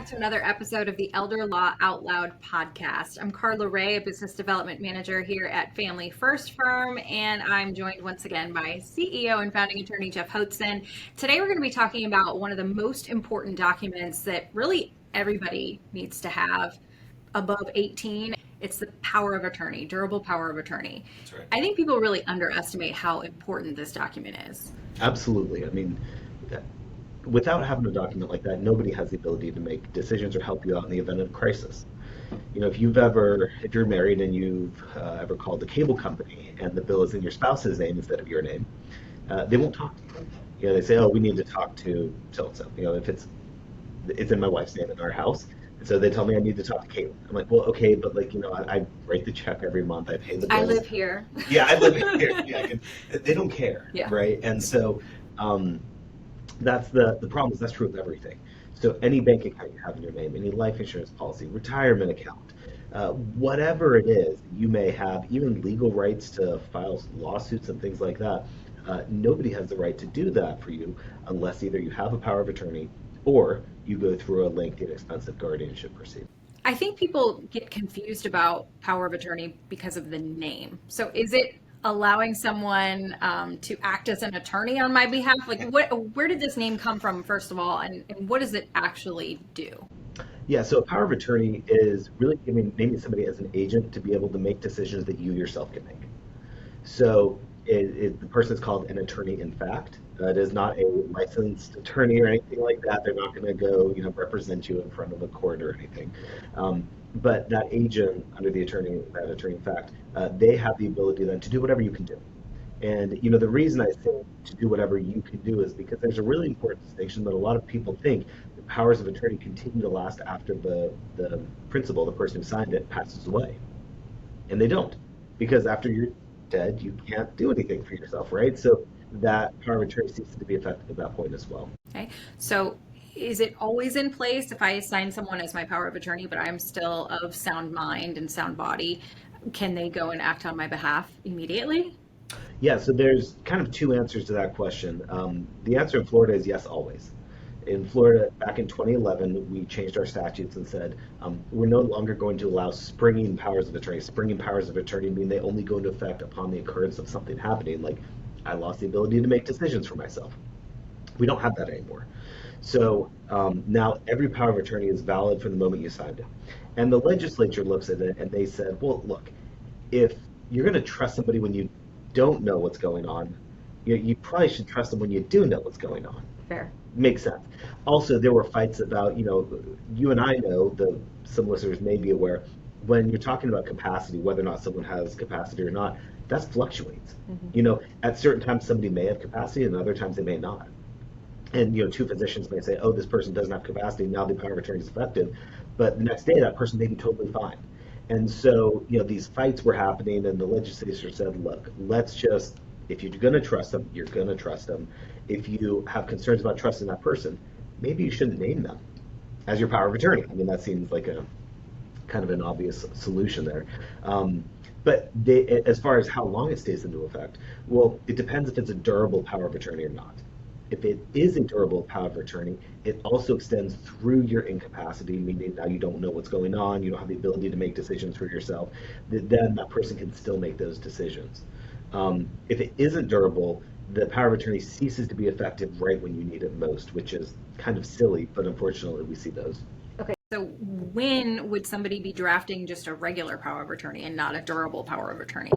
back to another episode of the Elder Law Out Loud podcast. I'm Carla Ray, a business development manager here at Family First Firm, and I'm joined once again by CEO and founding attorney Jeff Hoetzen. Today we're going to be talking about one of the most important documents that really everybody needs to have above 18. It's the power of attorney, durable power of attorney. That's right. I think people really underestimate how important this document is. Absolutely. I mean, without having a document like that, nobody has the ability to make decisions or help you out in the event of crisis. You know, if you're married and you've ever called the cable company and the bill is in your spouse's name instead of your name, they won't talk to you. You know, they say, oh, we need to talk to so-and-so. You know, if it's in my wife's name in our house. And so they tell me I need to talk to Caitlin. I'm like, well, okay, but like, you know, I write the check every month. I pay the bills. I live here. Yeah, I live here. Yeah, they don't care, Yeah. right? And so that's the problem is that's true of everything. So any bank account you have in your name, any life insurance policy, retirement account, whatever it is you may have, even legal rights to file lawsuits and things like that, nobody has the right to do that for you unless either you have a power of attorney or you go through a lengthy and expensive guardianship proceeding. I think people get confused about power of attorney because of the name. So is it allowing someone to act as an attorney on my behalf? Like, where did this name come from, first of all, and what does it actually do? Yeah, so a power of attorney is really naming somebody as an agent to be able to make decisions that you yourself can make. So the person is called an attorney in fact. It is not a licensed attorney or anything like that. They're not going to go, represent you in front of a court or anything. But that agent under that attorney in fact, they have the ability then to do whatever you can do. And the reason I say to do whatever you can do is because there's a really important distinction that a lot of people think the powers of attorney continue to last after the principal, the person who signed it, passes away. And they don't, because after you're dead, you can't do anything for yourself, right? So that power of attorney ceases to be effective at that point as well. Okay, so is it always in place if I assign someone as my power of attorney, but I'm still of sound mind and sound body? Can they go and act on my behalf immediately? Yeah, so there's kind of two answers to that question. The answer in Florida is yes, always. In Florida, back in 2011, we changed our statutes and said we're no longer going to allow springing powers of attorney. Springing powers of attorney mean they only go into effect upon the occurrence of something happening, like I lost the ability to make decisions for myself. We don't have that anymore. So now every power of attorney is valid from the moment you signed it. And the legislature looks at it and they said, well, look, if you're going to trust somebody when you don't know what's going on, you probably should trust them when you do know what's going on. Fair. Makes sense. Also, there were fights about, you and I know, some listeners may be aware, when you're talking about capacity, whether or not someone has capacity or not, that fluctuates. Mm-hmm. At certain times somebody may have capacity and other times they may not. And two physicians may say, oh, this person doesn't have capacity, now the power of attorney is effective, but the next day that person may be totally fine. And so these fights were happening and the legislature said, look, let's just, if you're going to trust them, you're going to trust them. If you have concerns about trusting that person, maybe you shouldn't name them as your power of attorney. I mean, that seems like a kind of an obvious solution there. But as far as how long it stays into effect, well, it depends if it's a durable power of attorney or not. If it is a durable power of attorney, it also extends through your incapacity, meaning now you don't know what's going on, you don't have the ability to make decisions for yourself, then that person can still make those decisions. If it isn't durable, the power of attorney ceases to be effective right when you need it most, which is kind of silly, but unfortunately we see those. Okay, so when would somebody be drafting just a regular power of attorney and not a durable power of attorney?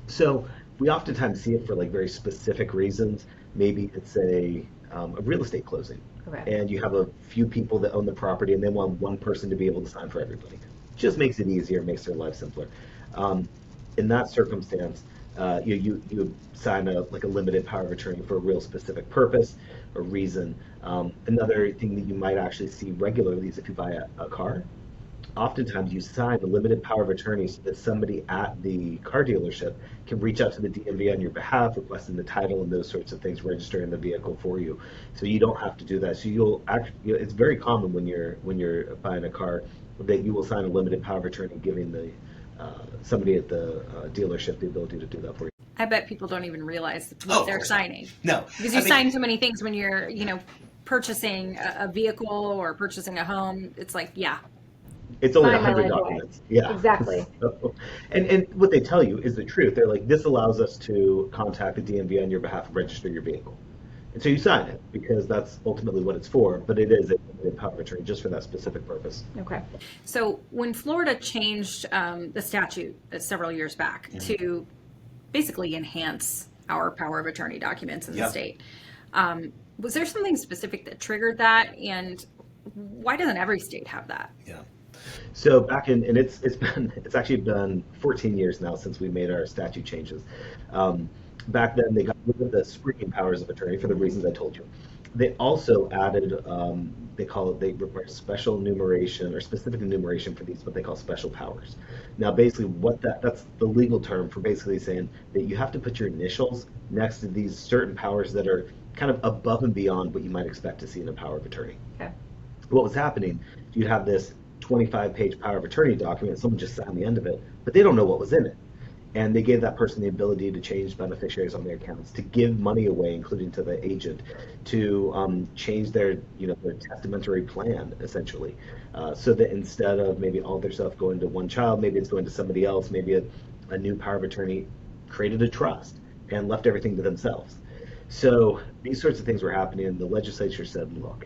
So we oftentimes see it for like very specific reasons. Maybe it's a real estate closing, okay, and you have a few people that own the property and they want one person to be able to sign for everybody. Just makes it easier, makes their life simpler. In that circumstance, you sign a limited power of attorney for a real specific purpose or reason. Another thing that you might actually see regularly is if you buy a car. Oftentimes you sign a limited power of attorney so that somebody at the car dealership can reach out to the DMV on your behalf, requesting the title and those sorts of things, registering the vehicle for you. So you don't have to do that. So it's very common when you're buying a car that you will sign a limited power of attorney, giving the somebody at the dealership the ability to do that for you. I bet people don't even realize what they're signing. No. Because you sign so many things when you're, purchasing a vehicle or purchasing a home, it's like, yeah. It's only Sign my 100 life away. documents. Yeah. Exactly. So, and what they tell you is the truth. They're like, this allows us to contact the DMV on your behalf and register your vehicle. And so you sign it because that's ultimately what it's for, but it is a power of attorney just for that specific purpose. Okay. So when Florida changed the statute several years back to basically enhance our power of attorney documents in the state, was there something specific that triggered that? And why doesn't every state have that? Yeah. So back in, and it's actually been 14 years now since we made our statute changes. Back then, they got rid of the springing powers of attorney for the reasons I told you. They also added, they require special enumeration or specific enumeration for these, what they call special powers. Now, basically, that's the legal term for basically saying that you have to put your initials next to these certain powers that are kind of above and beyond what you might expect to see in a power of attorney. Okay. What was happening, you'd have this 25-page power of attorney document, someone just signed the end of it, but they don't know what was in it. And they gave that person the ability to change beneficiaries on their accounts, to give money away, including to the agent, to change their testamentary plan, essentially, so that instead of maybe all their stuff going to one child, maybe it's going to somebody else, maybe a new power of attorney created a trust and left everything to themselves. So these sorts of things were happening, and the legislature said, look,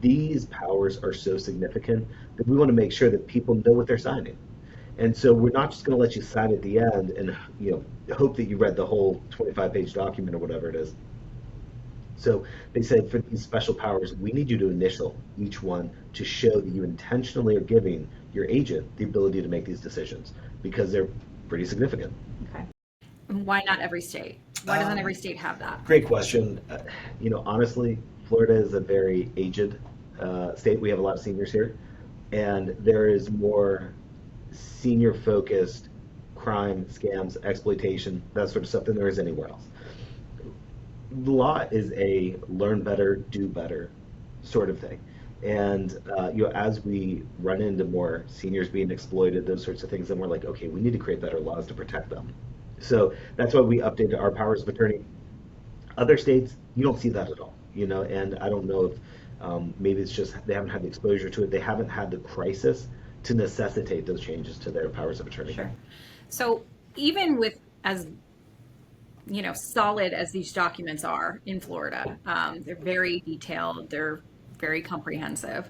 these powers are so significant that we want to make sure that people know what they're signing. And so we're not just going to let you sign at the end and hope that you read the whole 25-page document or whatever it is. So they said for these special powers, we need you to initial each one to show that you intentionally are giving your agent the ability to make these decisions because they're pretty significant. Okay. And why not every state? Why doesn't every state have that? Great question. Honestly, Florida is a very aged state. We have a lot of seniors here, and there is more senior-focused crime, scams, exploitation, that sort of stuff than there is anywhere else. The law is a learn better, do better sort of thing. And as we run into more seniors being exploited, those sorts of things, then we're like, okay, we need to create better laws to protect them. So that's why we updated our powers of attorney. Other states, you don't see that at all, and I don't know if maybe it's just they haven't had the exposure to it. They haven't had the crisis to necessitate those changes to their powers of attorney. Sure. So even with as solid as these documents are in Florida, they're very detailed, they're very comprehensive.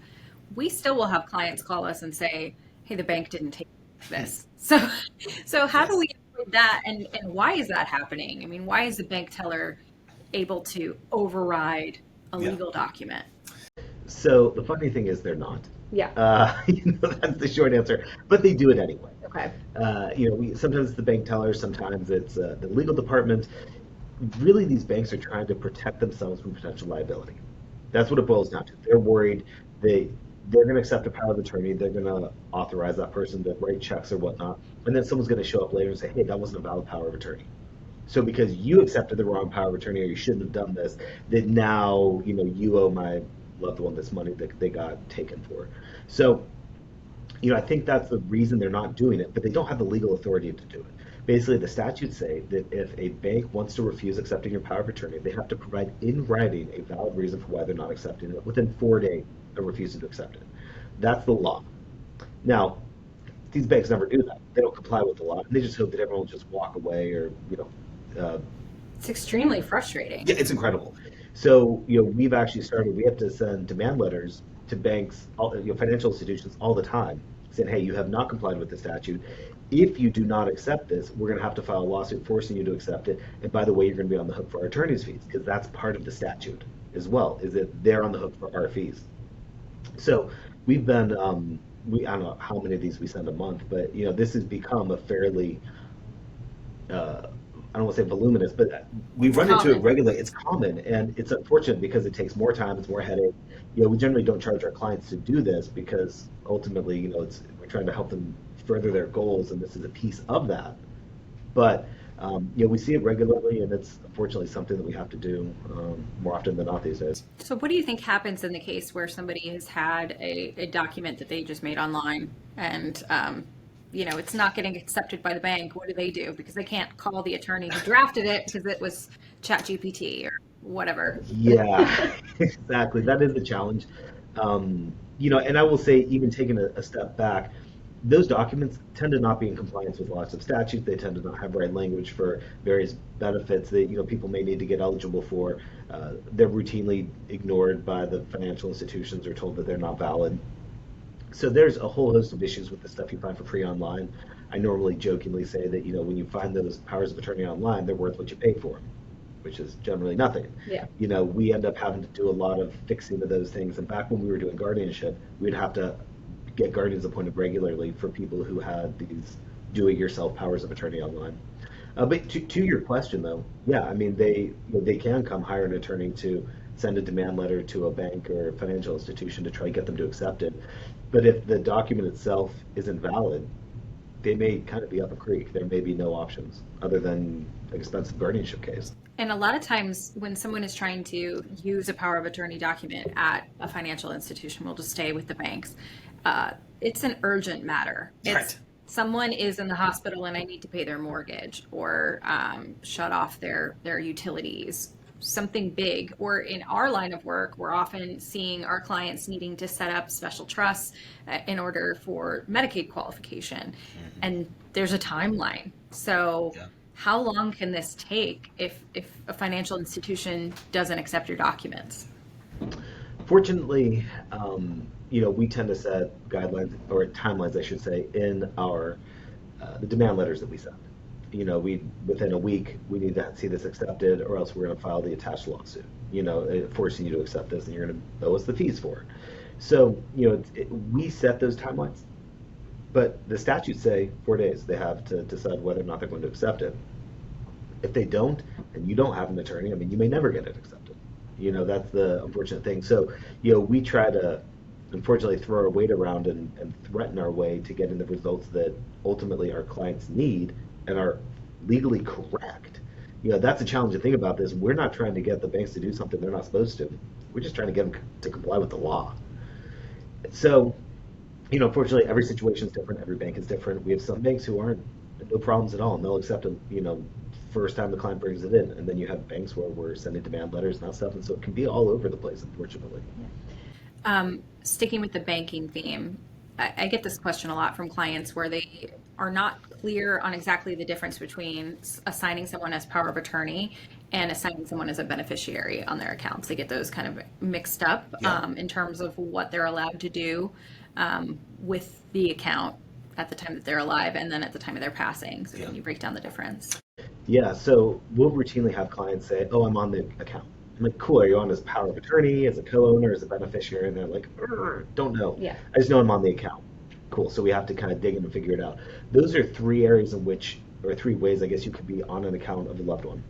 We still will have clients call us and say, "Hey, the bank didn't take this." So how do we avoid that, and why is that happening? I mean, why is the bank teller able to override a legal document? So the funny thing is they're not. Yeah. That's the short answer. But they do it anyway. Okay. Sometimes it's the bank teller, sometimes it's the legal department. Really, these banks are trying to protect themselves from potential liability. That's what it boils down to. They're worried they're going to accept a power of attorney. They're going to authorize that person to write checks or whatnot. And then someone's going to show up later and say, hey, that wasn't a valid power of attorney. So because you accepted the wrong power of attorney or you shouldn't have done this, that now, you owe my loved one this money that they got taken for. So, I think that's the reason they're not doing it, but they don't have the legal authority to do it. Basically, the statutes say that if a bank wants to refuse accepting your power of attorney, they have to provide in writing a valid reason for why they're not accepting it within 4 days of refusing to accept it. That's the law. Now, these banks never do that. They don't comply with the law, and they just hope that everyone will just walk away or, it's extremely frustrating. Yeah, it's incredible. So, we've actually we have to send demand letters to banks, financial institutions all the time, saying, hey, you have not complied with the statute. If you do not accept this, we're going to have to file a lawsuit forcing you to accept it. And by the way, you're going to be on the hook for our attorney's fees, because that's part of the statute as well, is that they're on the hook for our fees. So we've been, I don't know how many of these we send a month, but, this has become a fairly, I don't want to say voluminous, but we run into it regularly. It's common, and it's unfortunate because it takes more time, it's more headache. We generally don't charge our clients to do this because ultimately, we're trying to help them further their goals, and this is a piece of that. But we see it regularly, and it's unfortunately something that we have to do more often than not these days. So what do you think happens in the case where somebody has had a document that they just made online and it's not getting accepted by the bank? What do they do? Because they can't call the attorney who drafted it because it was ChatGPT. whatever. Yeah, exactly. That is the challenge. And I will say, even taking a step back, those documents tend to not be in compliance with lots of statutes. They tend to not have right language for various benefits that people may need to get eligible for. They're routinely ignored by the financial institutions or told that they're not valid. So there's a whole host of issues with the stuff you find for free online. I normally jokingly say that when you find those powers of attorney online, they're worth what you pay for them, which is generally nothing. Yeah. We end up having to do a lot of fixing of those things. And back when we were doing guardianship, we'd have to get guardians appointed regularly for people who had these do-it-yourself powers of attorney online. But to your question, though, yeah, I mean, they can come hire an attorney to send a demand letter to a bank or a financial institution to try to get them to accept it. But if the document itself isn't valid, they may kind of be up a creek. There may be no options other than an expensive guardianship case. And a lot of times when someone is trying to use a power of attorney document at a financial institution, we'll just stay with the banks, it's an urgent matter. It's someone is in the hospital and I need to pay their mortgage or shut off their utilities, something big. Or in our line of work, we're often seeing our clients needing to set up special trusts in order for Medicaid qualification. And there's a timeline. So how long can this take if a financial institution doesn't accept your documents? Fortunately, we tend to set guidelines or timelines, I should say, in our the demand letters that we send. We within a week we need to see this accepted, or else we're going to file the attached lawsuit. Forcing you to accept this, and you're going to owe us the fees for it. So we set those timelines, but the statutes say 4 days. They have to decide whether or not they're going to accept it. If they don't, and you don't have an attorney, I mean, you may never get it accepted. That's the unfortunate thing. So we try to unfortunately throw our weight around and threaten our way to getting the results that ultimately our clients need and are legally correct. That's a challenging thing about this. We're not trying to get the banks to do something they're not supposed to. We're just trying to get them to comply with the law. So, unfortunately, every situation is different. Every bank is different. We have some banks who aren't no problems at all, and they'll accept them, first time the client brings it in. And then you have banks where we're sending demand letters and that stuff, and so it can be all over the place, unfortunately. Sticking with the banking theme, I get this question a lot from clients where they are not clear on exactly the difference between assigning someone as power of attorney and assigning someone as a beneficiary on their accounts. They get those kind of mixed up in terms of what they're allowed to do with the account at the time that they're alive and then at the time of their passing. So can you break down the difference? Yeah, so we'll routinely have clients say, oh, I'm on the account. I'm like, cool, are you on as power of attorney, as a co-owner, as a beneficiary? And they're like, don't know. Yeah. I just know I'm on the account. Cool, so we have to kind of dig in and figure it out. Those are 3 areas in which, or 3 ways, I guess, you could be on an account of a loved one.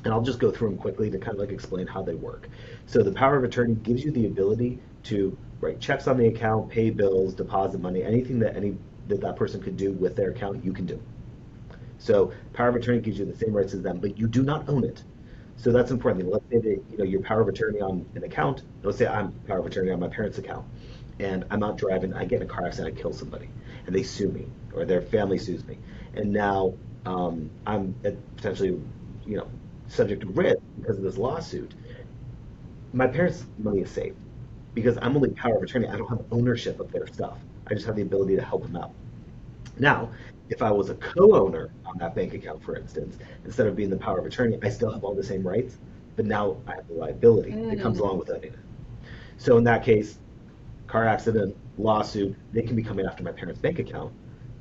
And I'll just go through them quickly to kind of like explain how they work. So the power of attorney gives you the ability to write checks on the account, pay bills, deposit money, anything that person could do with their account, you can do. So power of attorney gives you the same rights as them, but you do not own it. So that's important. Let's say that your power of attorney on an account. Let's say I'm power of attorney on my parents' account, and I'm out driving. I get in a car accident, I kill somebody, and they sue me, or their family sues me, and now I'm potentially, subject to risk because of this lawsuit. My parents' money is safe because I'm only power of attorney. I don't have ownership of their stuff. I just have the ability to help them out. Now, if I was a co-owner on that bank account, for instance, instead of being the power of attorney, I still have all the same rights, but now I have the liability that comes along with owning it. So in that case, car accident, lawsuit, they can be coming after my parents' bank account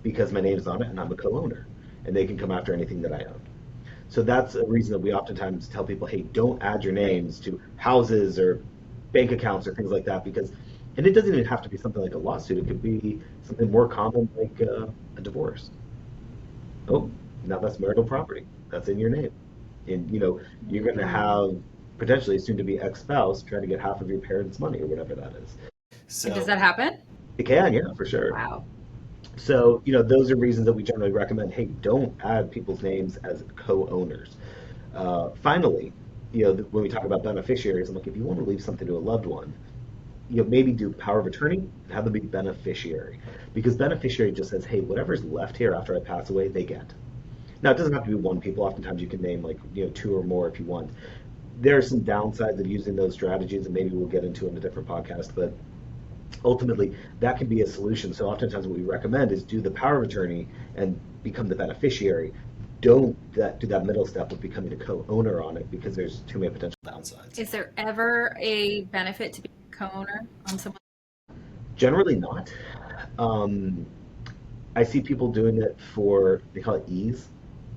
because my name's on it and I'm a co-owner, and they can come after anything that I own. So that's a reason that we oftentimes tell people, hey, don't add your names to houses or bank accounts or things like that, because, and it doesn't even have to be something like a lawsuit. It could be something more common like a divorce. Oh, now that's marital property. That's in your name. And, you're going to have potentially soon to be ex-spouse trying to get half of your parents' money or whatever that is. So does that happen? It can, yeah, for sure. Wow. So, those are reasons that we generally recommend, hey, don't add people's names as co-owners. Finally, when we talk about beneficiaries, I'm like, if you want to leave something to a loved one, maybe do power of attorney and have them be beneficiary. Because beneficiary just says, hey, whatever's left here after I pass away, they get. Now, it doesn't have to be one people. Oftentimes you can name 2 or more if you want. there are some downsides of using those strategies, and maybe we'll get into in a different podcast, but ultimately that can be a solution. So oftentimes what we recommend is do the power of attorney and become the beneficiary. Don't do that middle step of becoming a co-owner on it, because there's too many potential downsides. Is there ever a benefit to be a co-owner on someone? Generally not. Um, I see people doing it for, they call it ease.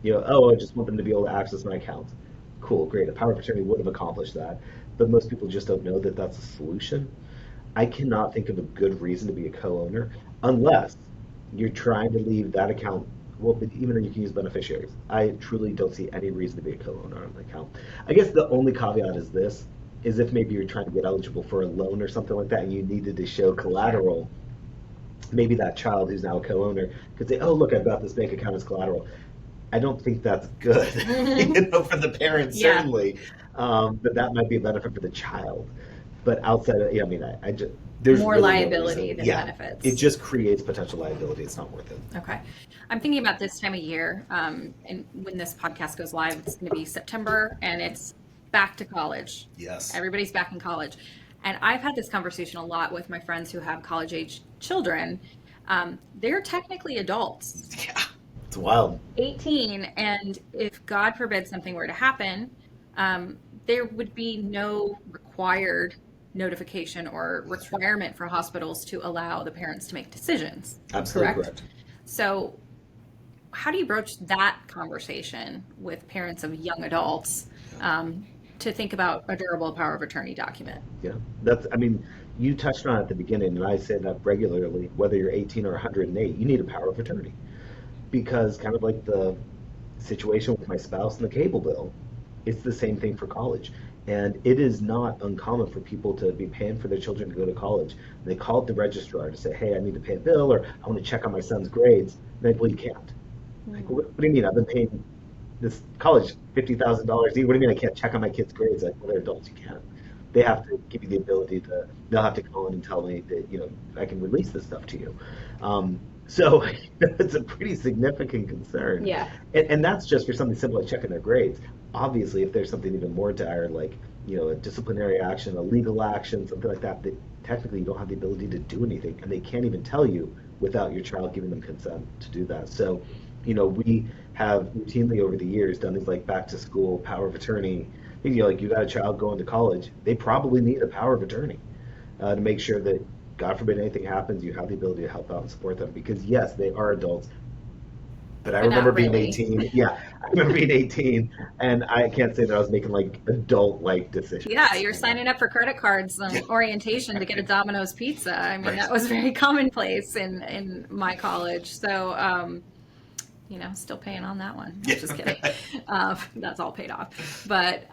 Oh, I just want them to be able to access my account. Cool, great. A power of attorney would have accomplished that, but most people just don't know that that's a solution. I cannot think of a good reason to be a co-owner unless you're trying to leave that account. Well, but even though you can use beneficiaries, I truly don't see any reason to be a co-owner on an account. I guess the only caveat is this, is if maybe you're trying to get eligible for a loan or something like that and you needed to show collateral, maybe that child who's now a co-owner could say, oh, look, I've got this bank account as collateral. I don't think that's good, for the parents, Yeah. certainly. But that might be a benefit for the child. But outside of, yeah, I mean, I just, there's More really no liability reason. than Yeah, benefits. it just creates potential liability. It's not worth it. Okay. I'm thinking about this time of year, and when this podcast goes live, it's going to be September, and it's back to college. Yes. Everybody's back in college. And I've had this conversation a lot with my friends who have college-age children. They're technically adults. Yeah, it's wild. 18, and if God forbid something were to happen, there would be no required notification or requirement for hospitals to allow the parents to make decisions. Absolutely correct. So how do you broach that conversation with parents of young adults to think about a durable power of attorney document? Yeah, I mean, you touched on it at the beginning, and I say that regularly, whether you're 18 or 108, you need a power of attorney. Because kind of like the situation with my spouse and the cable bill, it's the same thing for college. And it is not uncommon for people to be paying for their children to go to college. They call up the registrar to say, hey, I need to pay a bill, or I want to check on my son's grades. And they're like, well, you can't. Like, what do you mean? I've been paying this college $50,000. What do you mean I can't check on my kids' grades? Like, well, they're adults, you can't. They have to give you the ability they'll have to call in and tell me that, I can release this stuff to you. So it's a pretty significant concern. Yeah. And that's just for something simple like checking their grades. Obviously, if there's something even more dire, like, a disciplinary action, a legal action, something like that, that technically you don't have the ability to do anything, and they can't even tell you without your child giving them consent to do that. So, we have routinely over the years done things like back to school, power of attorney. Like you got a child going to college, they probably need a power of attorney to make sure that, God forbid anything happens, you have the ability to help out and support them. Because yes, they are adults. But I remember being 18. Yeah, I remember being 18, and I can't say that I was making like adult-like decisions. Yeah, you're signing up for credit cards and orientation to get a Domino's pizza. I mean, that was very commonplace in my college. So, still paying on that one. Just kidding. That's all paid off. But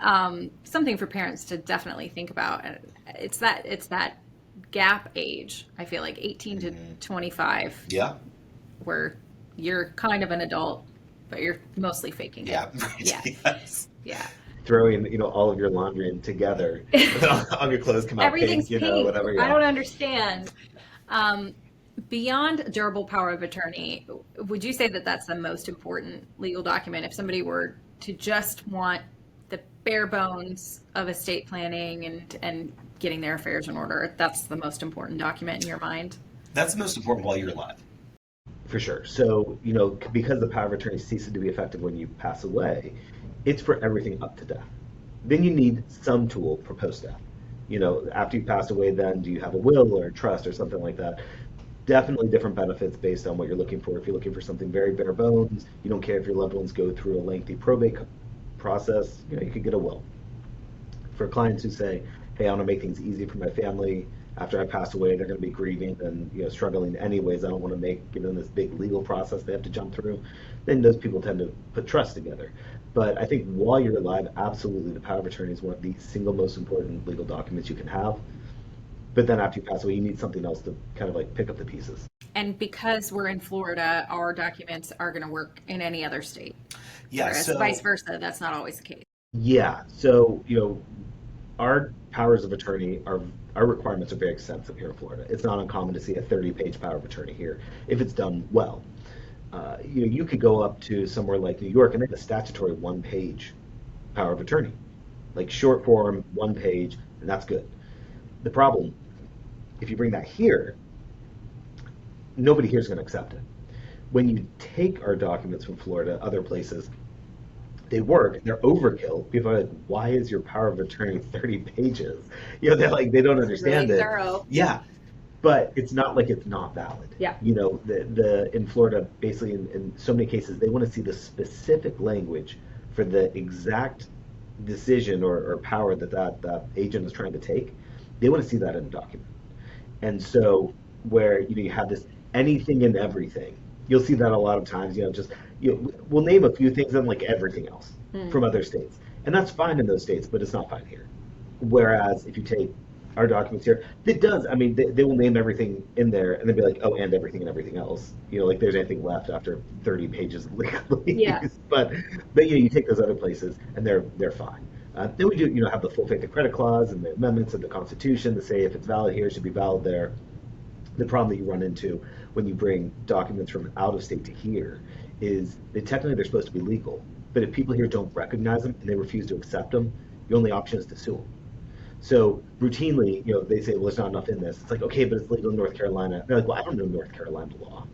something for parents to definitely think about. It's that gap age. I feel like 18 to 25. Yeah. Where you're kind of an adult, but you're mostly faking it. Yeah. Yeah. Yes. Yeah. Throwing, all of your laundry in together. All your clothes come out Everything's pink, whatever. Yeah. I don't understand. Beyond durable power of attorney, would you say that that's the most important legal document? If somebody were to just want the bare bones of estate planning and getting their affairs in order, that's the most important document in your mind? That's the most important while you're alive. For sure. So, because the power of attorney ceases to be effective when you pass away, it's for everything up to death. Then you need some tool for post-death. After you pass away, then do you have a will or a trust or something like that? Definitely different benefits based on what you're looking for. If you're looking for something very bare bones, you don't care if your loved ones go through a lengthy probate process, you could get a will. For clients who say, hey, I want to make things easy for my family, after I pass away, they're going to be grieving and struggling anyways. I don't want to give them this big legal process they have to jump through. Then those people tend to put trust together. But I think while you're alive, absolutely, the power of attorney is one of the single most important legal documents you can have. But then after you pass away, you need something else to kind of like pick up the pieces. And because we're in Florida, our documents are going to work in any other state. Yeah. Whereas vice versa, that's not always the case. Yeah. So, our powers of attorney our requirements are very extensive here in Florida. It's not uncommon to see a 30-page power of attorney here if it's done well. You could go up to somewhere like New York and they have a statutory one-page power of attorney. like short form, 1 page, and that's good. The problem, if you bring that here, nobody here is going to accept it. When you take our documents from Florida, other places, they work, they're overkill. People are like, why is your power of attorney 30 pages? They're like, they don't understand Really it. thorough. Yeah, but it's not like it's not valid. Yeah. The in Florida, basically in so many cases, they want to see the specific language for the exact decision or power that agent is trying to take. They want to see that in a document. And so where you have this anything and everything, you'll see that a lot of times. Just we'll name a few things and like everything else from other states, and that's fine in those states, but it's not fine here. Whereas if you take our documents here, it does. I mean, they will name everything in there and then be like, oh, and everything and everything else. Like there's anything left after 30 pages of legalese. Yeah. but you take those other places and they're fine. Then we do have the full faith and credit clause and the amendments of the Constitution to say if it's valid here, it should be valid there. The problem that you run into when you bring documents from out of state to here is that technically they're supposed to be legal, but if people here don't recognize them and they refuse to accept them, your only option is to sue them. So routinely, they say, well, there's not enough in this. It's like, okay, but it's legal in North Carolina. They're like, well, I don't know North Carolina law,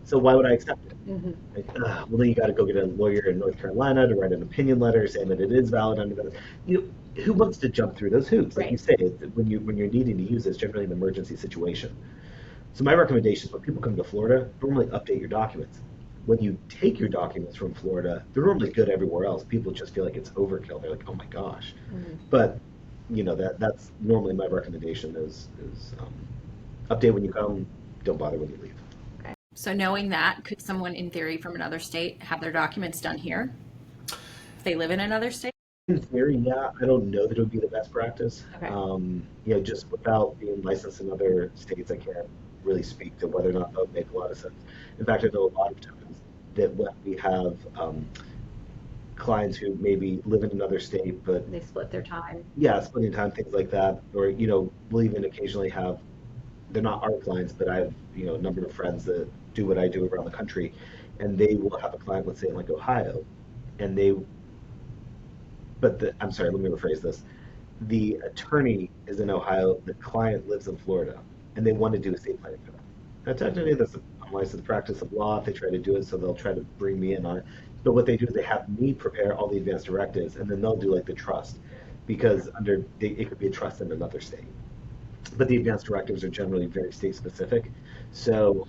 so why would I accept it? Like, well, then you got to go get a lawyer in North Carolina to write an opinion letter saying that it is valid under that. Who wants to jump through those hoops? Like Right. you say, when you're needing to use this, generally an emergency situation. So my recommendation is when people come to Florida, normally update your documents. When you take your documents from Florida, they're normally good everywhere else. People just feel like it's overkill. They're like, oh my gosh. But that's normally my recommendation is update when you come, don't bother when you leave. Okay. So knowing that, could someone in theory from another state have their documents done here if they live in another state? In theory, yeah, I don't know that it would be the best practice. Okay. Just without being licensed in other states, I can't really speak to whether or not that would make a lot of sense. In fact, I know a lot of times that when we have clients who maybe live in another state, but They split their time. yeah, splitting time, things like that, or we'll even occasionally have, they're not our clients, but I have a number of friends that do what I do around the country, and they will have a client, let's say in like Ohio, and I'm sorry, let me rephrase this. The attorney is in Ohio, the client lives in Florida, and they want to do estate planning for them. Now, technically, that's a unlicensed practice of law if they try to do it, so they'll try to bring me in on it. But what they do is they have me prepare all the advance directives, and then they'll do like the trust, because it could be a trust in another state. But the advance directives are generally very state specific. So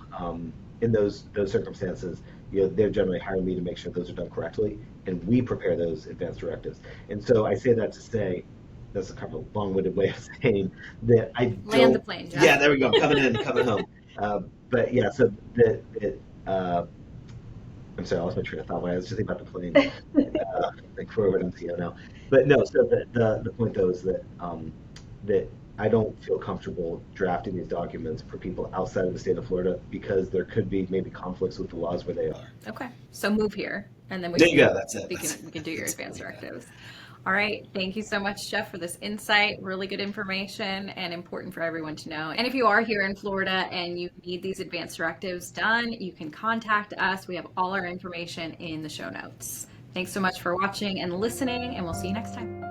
in those circumstances, they're generally hiring me to make sure those are done correctly, and we prepare those advance directives. And so I say that to say, that's a kind of a long-winded way of saying that I don't. Land the plane, Jeff. Yeah, there we go. Coming in, coming home. But yeah, so I'm sorry, I lost my train of thought when I was just thinking about the plane. Like forward MCO now. But no, so the point though is that that I don't feel comfortable drafting these documents for people outside of the state of Florida because there could be maybe conflicts with the laws where they are. Okay. So move here, and then There you go. That's it. we can do your advance directives. All right. Thank you so much, Jeff, for this insight. Really good information and important for everyone to know. And if you are here in Florida and you need these advance directives done, you can contact us. We have all our information in the show notes. Thanks so much for watching and listening, and we'll see you next time.